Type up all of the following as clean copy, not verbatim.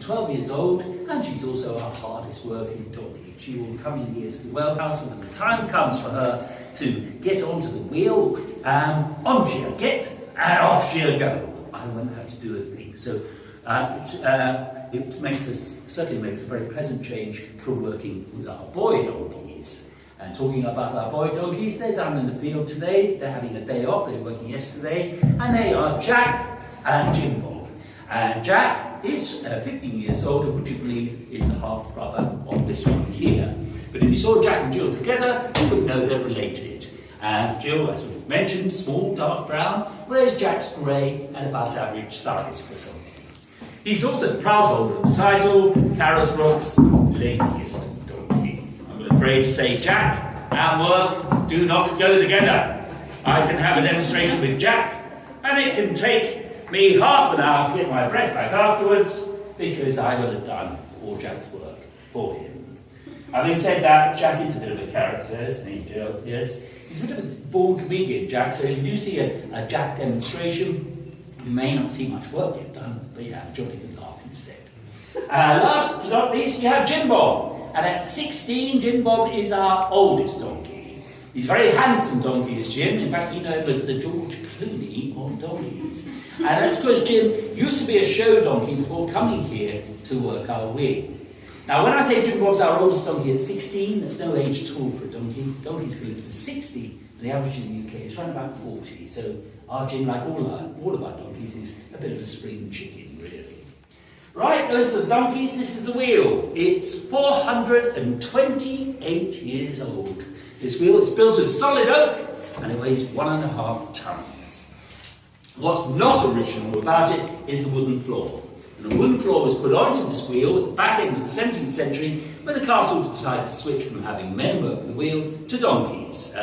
12 years old, and she's also our hardest working donkey. She will come in here to the well house, and when the time comes for her to get onto the wheel, on she'll get, and off she'll go. I won't have to do a thing. So it certainly makes a very pleasant change from working with our boy donkeys. And talking about our boy donkeys, they're down in the field today. They're having a day off. They were working yesterday, and they are Jack and Jim Bob. And Jack is 15 years old, and would you believe is the half brother of this one here. But if you saw Jack and Jill together, you would know they're related. And Jill, as we've mentioned, small, dark brown, whereas Jack's grey and about average size for a donkey. He's also the proud holder of the title, Carisbrooke's laziest donkey. I'm afraid to say Jack and work do not go together. I can have a demonstration with Jack, and it can take me half an hour to get my breath back afterwards, because I will have done all Jack's work for him. Having said that, Jack is a bit of a character, isn't he, Jill? Yes. He's a bit of a born comedian, Jack, so if you do see a Jack demonstration, you may not see much work get done, but you have a jolly good laugh instead. Last but not least, we have Jim Bob. And at 16, Jim Bob is our oldest donkey. He's a very handsome donkey, is Jim. In fact, we know him as the George Clooney on donkeys. And that's because Jim used to be a show donkey before coming here to work our wheel. Now, when I say Jim Bob's our oldest donkey at 16, there's no age at all for a donkey. Donkeys can live to 60, and the average in the UK is around about 40. So our Jim, like all of our donkeys, is a bit of a spring chicken, really. Right, those are the donkeys. This is the wheel. It's 428 years old. This wheel is built of solid oak, and it weighs 1.5 tons. What's not original about it is the wooden floor. And a wooden floor was put onto this wheel at the back end of the 17th century when the castle decided to switch from having men work the wheel to donkeys.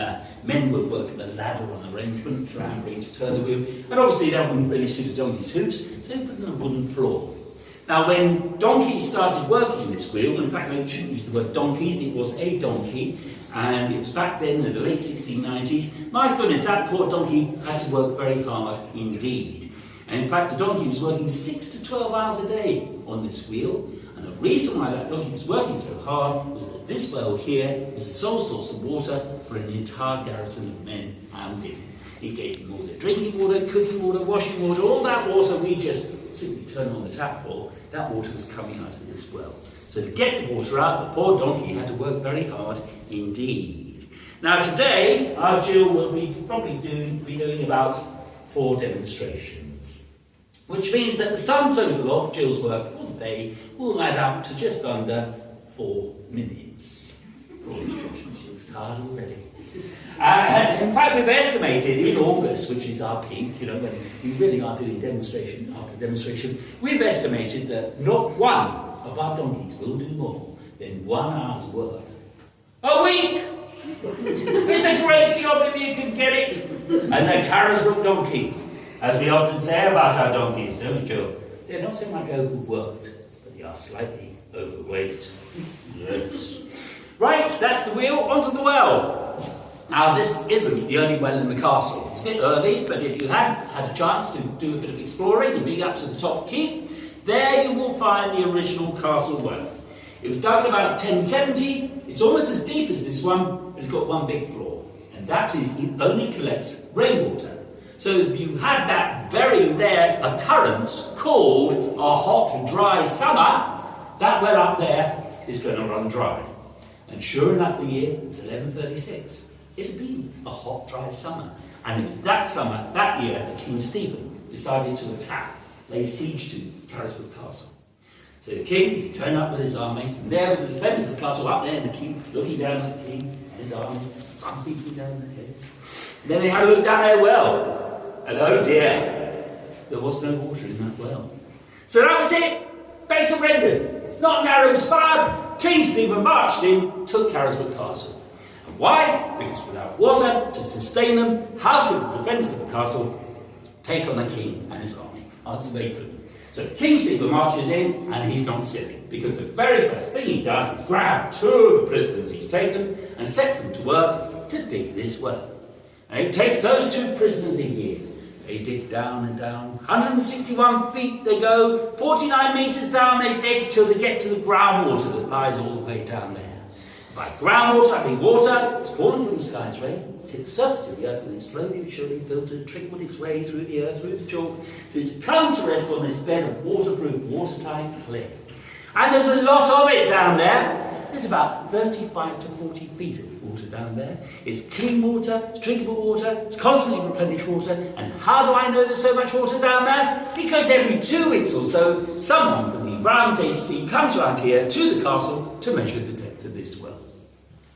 Men would work the ladder on arrangement, clambering to turn the wheel, and obviously that wouldn't really suit a donkey's hoofs, so they put in a wooden floor. Now, when donkeys started working this wheel, in fact, I shouldn't use the word donkeys, it was a donkey, and it was back then in the late 1690s. My goodness, that poor donkey had to work very hard indeed. And in fact, the donkey was working 6 to 12 hours a day on this wheel. And the reason why that donkey was working so hard was that this well here was the sole source of water for an entire garrison of men and women. It gave them all their drinking water, cooking water, washing water, all that water we just simply turn on the tap for. That water was coming out of this well. So to get the water out, the poor donkey had to work very hard indeed. Now today, our Jill will be probably doing about 4 demonstrations, which means that the sum total of Jill's work for the day will add up to just under 4 minutes. Poor Jill, she's tired already. And in fact, we've estimated in August, which is our peak, when we really are doing demonstration after demonstration, we've estimated that not one of our donkeys will do more than 1 hour's work a week. It's a great job if you can get it as a Carisbrooke donkey. As we often say about our donkeys, don't we, Joe? They're not so much overworked, but they are slightly overweight. Yes. Right, that's the wheel, onto the well. Now, this isn't the only well in the castle. It's a bit early, but if you had a chance to do a bit of exploring and be up to the top keep, there you will find the original castle well. It was dug in about 1070. It's almost as deep as this one, but it's got one big flaw, and that is it only collects rainwater. So if you had that very rare occurrence called a hot, dry summer, that well up there is going to run dry. And sure enough, the year was 1136. It had been a hot, dry summer. And it was that summer, that year, that King Stephen decided to attack, lay siege to Carisbrooke Castle. So the king, he turned up with his army, and there were the defenders of the castle up there in the keep, looking down at the king and his army, some peeking down the cave. And then they had a look down their well. And oh dear, there was no water in that well. So that was it. They surrendered. Not an arrow was fired. King Stephen marched in, took Carisbrooke Castle. And why? Because without water to sustain them, how could the defenders of the castle take on the king and his army? Answer, they couldn't. So King Stephen marches in, and he's not silly, because the very first thing he does is grab 2 of the prisoners he's taken and sets them to work to dig this well. And it takes those 2 prisoners a year. They dig down and down. 161 feet they go, 49 metres down they dig till they get to the groundwater that lies all the way down there. By groundwater, I mean water, it's fallen from the sky's rain, it's hit the surface of the earth and it's slowly but surely filtered, trickled its way through the earth, through the chalk, so it's come to rest on this bed of waterproof, watertight clay. And there's a lot of it down there. There's about 35 to 40 feet of water down there. It's clean water, it's drinkable water, it's constantly replenished water. And how do I know there's so much water down there? Because every 2 weeks or so, someone from the Environment Agency comes around here to the castle to measure the depth of this well.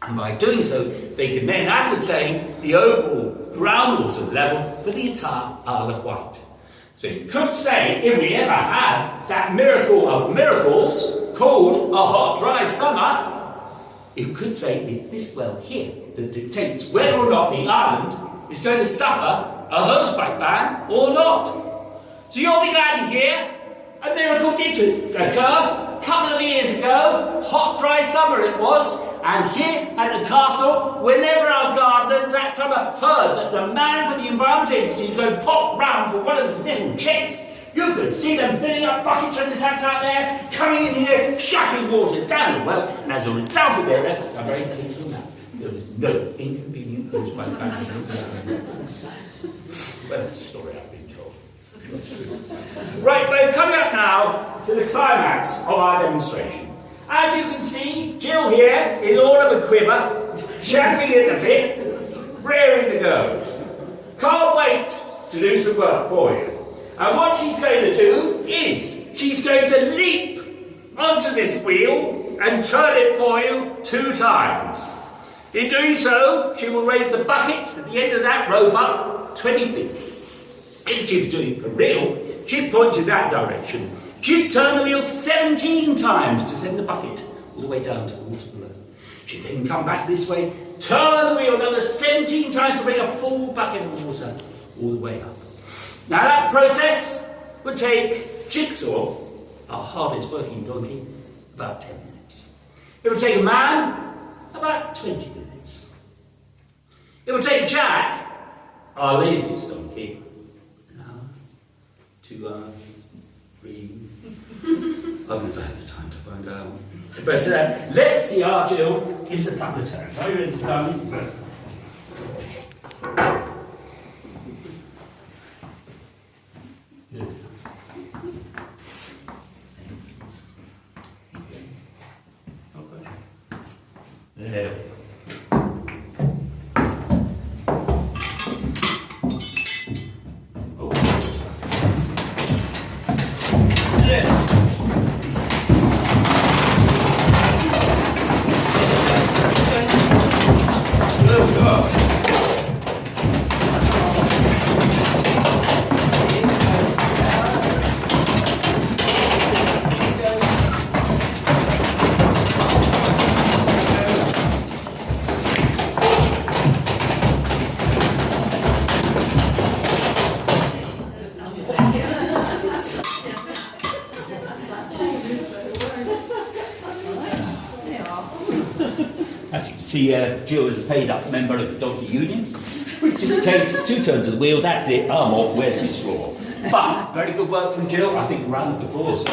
And by doing so, they can then ascertain the overall groundwater level for the entire Isle of Wight. So you could say, if we ever have that miracle of miracles, called a hot, dry summer, you could say it's this well here that dictates whether or not the island is going to suffer a hosepipe ban or not. So you'll be glad to hear a miracle did occur a couple of years ago, hot, dry summer it was, and here at the castle, whenever our gardeners that summer heard that the man from the Environment Agency was going to pop round for one of his little checks, you could see them filling up buckets from the taps out there, coming in here, shouting water down the well, and as a result of their efforts, I'm very pleased with that. There was no inconvenient cause by the fact that well, that's the story I've been told. Right, we're coming up now to the climax of our demonstration. As you can see, Jill here is all of a quiver, champing at the bit, raring to go. Can't wait to do some work for you. And what she's going to do is, she's going to leap onto this wheel and turn it for you 2 times. In doing so, she will raise the bucket at the end of that rope up 20 feet. If she was doing it for real, she'd point in that direction. She'd turn the wheel 17 times to send the bucket all the way down to the water below. She'd then come back this way, turn the wheel another 17 times to bring a full bucket of water all the way up. Now that process would take Jigsaw, our hardest working donkey, about 10 minutes. It would take a man about 20 minutes. It would take Jack, our laziest donkey, an hour, 2 hours, 3. I've never had the time to find out. But let's see our Jill gives a couple of turns. Are you ready to come? Good. Okay. There. Oh. There. Good God. As you can see, Jill is a paid-up member of the Donkey Union, which takes 2 turns of the wheel, that's it, I'm off, where's my straw? But, very good work from Jill, I think a round of applause.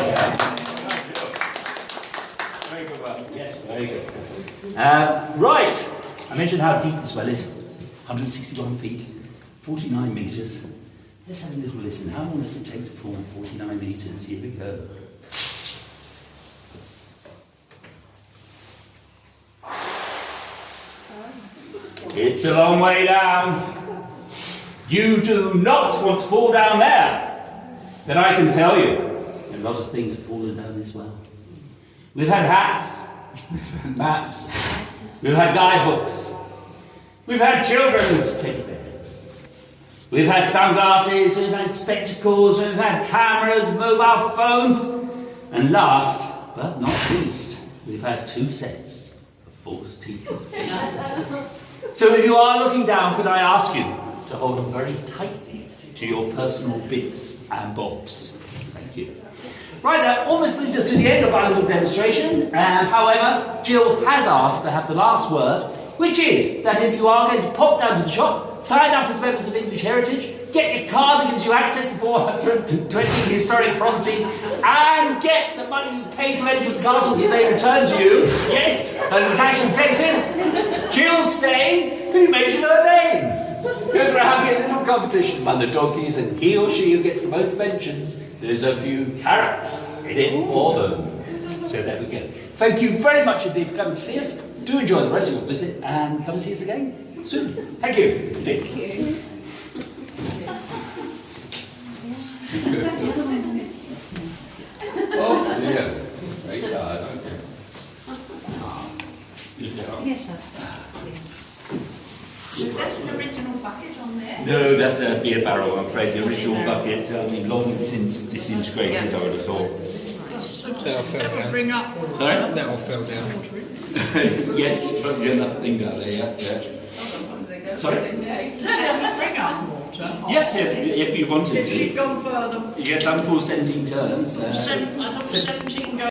Very good work, yes, very good. Right, I mentioned how deep this well is, 161 feet, 49 metres. Let's have a little listen, how long does it take to fall 49 metres? Here we go. It's a long way down. You do not want to fall down there. Then I can tell you, a lot of things have fallen down this well. We've had hats, we've had maps, we've had guidebooks, we've had children's teddy bears, we've had sunglasses, we've had spectacles, we've had cameras, mobile phones, and last but not least, we've had 2 sets of false teeth. So if you are looking down, could I ask you to hold on very tightly to your personal bits and bobs? Thank you. Right, that almost brings us to the end of our little demonstration. However, Jill has asked to have the last word, which is that if you are going to pop down to the shop, sign up as members of English Heritage, get your card that gives you access to 420 historic properties, and get the money you pay to enter the castle which they return to you. Yes, as a cash incentive. She'll say, can you mention her name? Because we're having a little competition among the donkeys, and he or she who gets the most mentions, there's a few carrots in it for them. So there we go. Thank you very much indeed for coming to see us. Do enjoy the rest of your visit and come and see us again soon. Thank you. Thank you. Oh dear. Very hard, okay. Yes, sir. Is that an original bucket on there? No, that's a beer barrel, I'm afraid. The original bucket, long since disintegrated, I would have thought. That all fell down. Bring up water. Sorry? That all fell down. Yes, but you're nothing down there, yeah. Sorry? Bring up water. Yes, if you wanted If she'd to. gone further, You get done for 17 turns. I thought 17 goes.